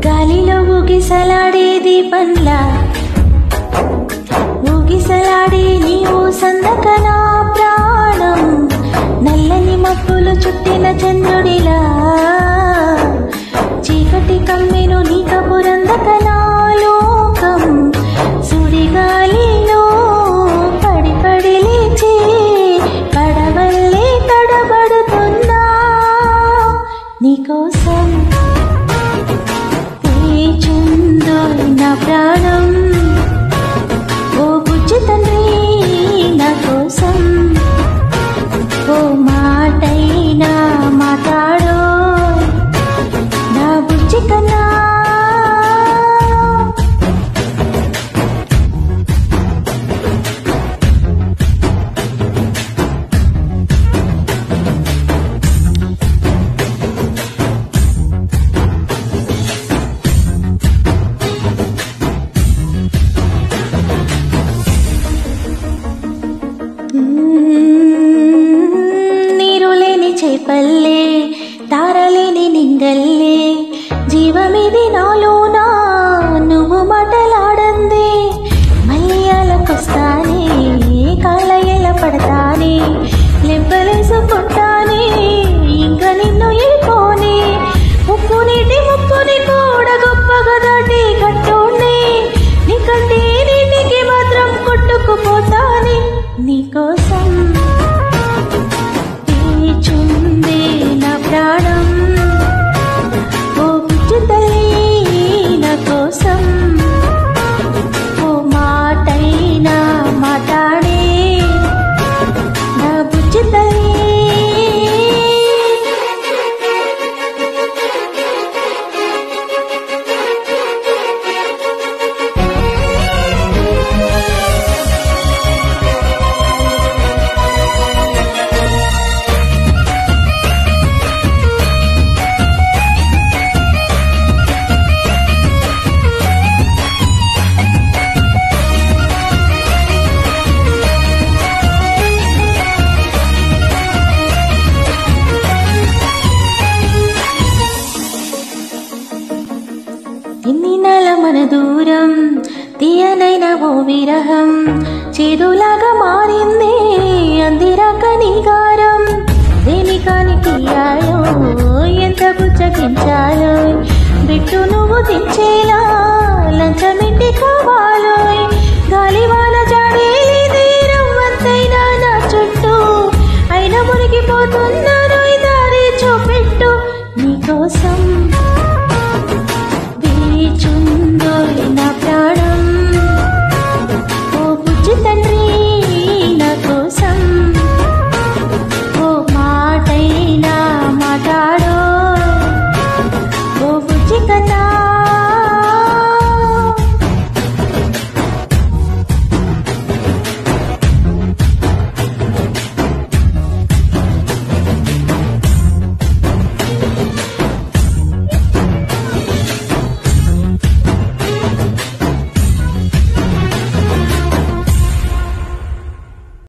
గాలిలో ఊగిసలాడే దీపంలా ఊగిసలాడే నీవు సందకనా ప్రాణం నల్లని మబ్బులు చుట్టిన చంద్రుడిలా చీకటి కమ్మెను నీ కబురందకనా లోకం సుడిగాలిలో పడి పడి లేచి పడవల్లే తడబడుతున్నా నీకోసం నా ప్రాణం ఓ బుజ్జి తండ్రి నా కోసం ఓ మాటైనా మాట్లాడో నా బుజ్జి కన్నా నీరులేని చేపల్లే తారలేని నింగల్లే జీవమిది నాలోనా నువ్వు మాటలాడందే మల్లియాలకొస్తానే కాళ్ళ ఎలా పడతానే లెంపలేసుకుంటానే ఇంకా నిన్ను వెళ్ళిపోనే ఉప్పు నీటి ముప్పుని కూడా గొప్పగా దాటి కట్టోనే నీకంటే నీటికి మాత్రం కొట్టుకుపోతానే నీకోసం చుందే నా ప్రాణం ఓ బుజ్జి తల్లి నా కోసం ఓ మాటైనా మాట్లాడే నా బుజ్జి తల్లి ఎన్ని నెల మన దూరం తీయనైన ఓ విరహం చేదులాగా మారింది అందిరాక నీగారం దేనికానికి ఇయ్యాలో ఎంత బుచ్చగించాలో బిట్టు నువ్వు తెచ్చేలా లంచమిట్టి కావాలో గాలివాన జాడేలి తీరం వంతైనా నా చుట్టూ అయిన మునిగిపోతున్నా